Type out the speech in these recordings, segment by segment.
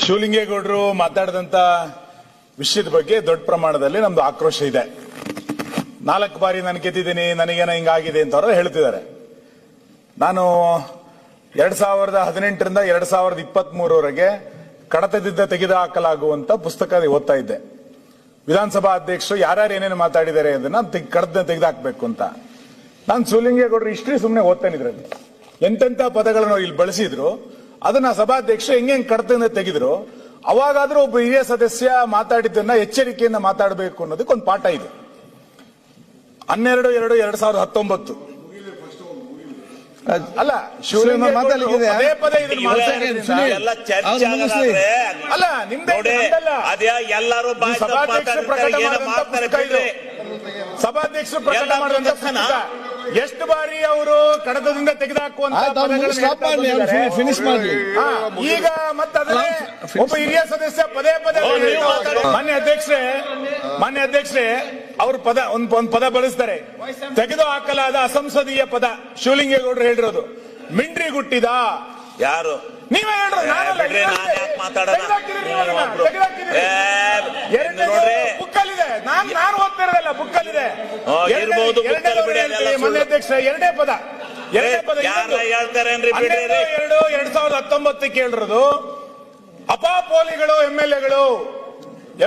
ಶಿವಲಿಂಗೇಗೌಡರು ಮಾತಾಡಿದಂತ ವಿಷಯದ ಬಗ್ಗೆ ದೊಡ್ಡ ಪ್ರಮಾಣದಲ್ಲಿ ನಮ್ದು ಆಕ್ರೋಶ ಇದೆ. 4 ಬಾರಿ ನಾನು ಗೆದ್ದಿದ್ದೀನಿ, ನನಗೇನೋ ಹಿಂಗಾಗಿದೆ ಅಂತ ಅವರು ಹೇಳ್ತಿದ್ದಾರೆ. ನಾನು 2018ರಿಂದ 2023ವರೆಗೆ ಕಡತದಿಂದ ತೆಗೆದುಹಾಕಲಾಗುವಂತ ಪುಸ್ತಕ ಓದ್ತಾ ಇದ್ದೆ. ವಿಧಾನಸಭಾ ಅಧ್ಯಕ್ಷರು ಯಾರ್ಯಾರು ಏನೇನು ಮಾತಾಡಿದ್ದಾರೆ ಅದನ್ನ ಕಡತದಿಂದ ತೆಗೆದುಹಾಕಬೇಕು ಅಂತ. ನಾನು ಶಿವಲಿಂಗೇಗೌಡರು ಹಿಸ್ಟ್ರಿ ಸುಮ್ಮನೆ ಓದ್ತಾನೆ ಇದ್ರಲ್ಲಿ ಎಂತೆಂತ ಪದಗಳನ್ನು ಇಲ್ಲಿ ಬಳಸಿದ್ರು, ಅದನ್ನ ಸಭಾಧ್ಯಕ್ಷರು ಹೆಂಗೆ ಕಡತದಿಂದ ತೆಗೆದ್ರು. ಅವಾಗಾದ್ರೂ ಒಬ್ಬ ಹಿರಿಯ ಸದಸ್ಯ ಮಾತಾಡಿದ್ದನ್ನ ಎಚ್ಚರಿಕೆಯಿಂದ ಮಾತಾಡಬೇಕು ಅನ್ನೋದಕ್ಕೆ ಒಂದು ಪಾಠ ಇದೆ. 12/2/2019 ಅಲ್ಲ ಶಿವಲಿಂಗೇಗೌಡರು ಪದೇ ಪದೇ ಅಲ್ಲ ನಿಮ್ದೇ ಸಭಾಧ್ಯಕ್ಷರು ಪ್ರಕಟ ಮಾಡಿದಂತ ಪುಸ್ತಕ ಎಷ್ಟು ಬಾರಿ ಅವರು ಕಡತದಿಂದ ತೆಗೆದುಹಾಕುವಂತ ಫಿನಿಶ್ ಮಾಡಿ. ಈಗ ಮತ್ತೆ ಒಬ್ಬ ಹಿರಿಯ ಸದಸ್ಯ ಪದೇ ಪದೇ ಮಾನ್ಯ ಅಧ್ಯಕ್ಷರೇ ಅವರು ಒಂದು ಪದ ಬಳಸ್ತಾರೆ, ತೆಗೆದು ಹಾಕಲಾದ ಅಸಂಸದೀಯ ಪದ. ಶಿವಲಿಂಗೇಗೌಡರು ಹೇಳಿರೋದು ಮಿಂಡ್ರಿ ಗುಟ್ಟಿದ ಯಾರು ನೀವೇ ಹೇಳ್ರಿ, ಬುಕ್ಕಲ್ಲಿದೆ, ನಾನು ಓದ್ತಿರೋದಲ್ಲ ಬುಕ್ಕಲ್ಲಿದೆ. ಮಾನ್ಯ ಅಧ್ಯಕ್ಷ ಎರಡನೇ ಪದ 12/2/2019 ಹೇಳಿರೋದು ಅಪಾಪೋಲಿಗಳು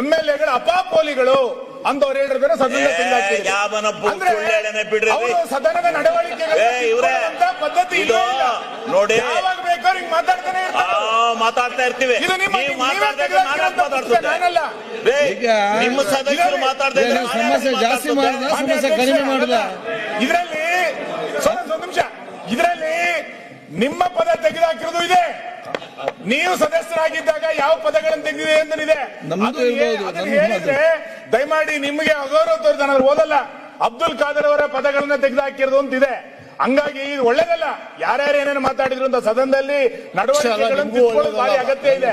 ಎಮ್ಎಲ್ಎಗಳು ಅಪಾಪೋಲಿಗಳು ಅಂತವ್ರು ಹೇಳಿದ್ರೆ ಸದನದ ನಡವಳಿಕೆ ಪದ್ಧತಿ ನೋಡಿ ಬೇಕಾದ್ರೆ ಹಿಂಗ್ ಮಾತಾಡ್ತಾನೆ ಮಾತಾಡ್ತಾ ಇರ್ತೀವಿ. ನಿಮ್ಮ ಸದಸ್ಯರು ಮಾತಾಡ್ತಾ ಸಮಸ್ಯೆ ಜಾಸ್ತಿ ಮಾಡಿದ ಸಮಸ್ಯೆ ಕಡಿಮೆ ಮಾಡಿದ. ಇದರಲ್ಲಿ ಒಂದು ನಿಮಿಷ, ಇದರಲ್ಲಿ ನಿಮ್ಮ ಪದ ತೆಗೆದುಹಾಕಿರೋದು ಇದೆ. ನೀವು ಸದಸ್ಯರಾಗಿದ್ದಾಗ ಯಾವ ಪದಗಳನ್ನು ತೆಗೆದಿದೆ ಎಂದಿದೆ ಹೇಳಿದ್ರೆ ದಯಮಾಡಿ ನಿಮಗೆ ಅಗೌರವ ತೋರಿದ ನಾನು ಓದಲ್ಲ. ಅಬ್ದುಲ್ ಖಾದರ್ ಅವರ ಪದಗಳನ್ನ ತೆಗೆದುಹಾಕಿರೋದು ಅಂತಿದೆ. ಹಂಗಾಗಿ ಇದು ಒಳ್ಳೇದಲ್ಲ. ಯಾರ್ಯಾರು ಏನೇನು ಮಾತಾಡಿದ್ರು ಅಂತ ಸದನದಲ್ಲಿ ನಡವಳಿಕೆಗಳನ್ನು ತಿಳ್ಕೊಳ್ಳೋದು ಭಾರಿ ಅಗತ್ಯ ಇದೆ.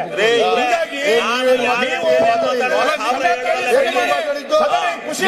ಖುಷಿ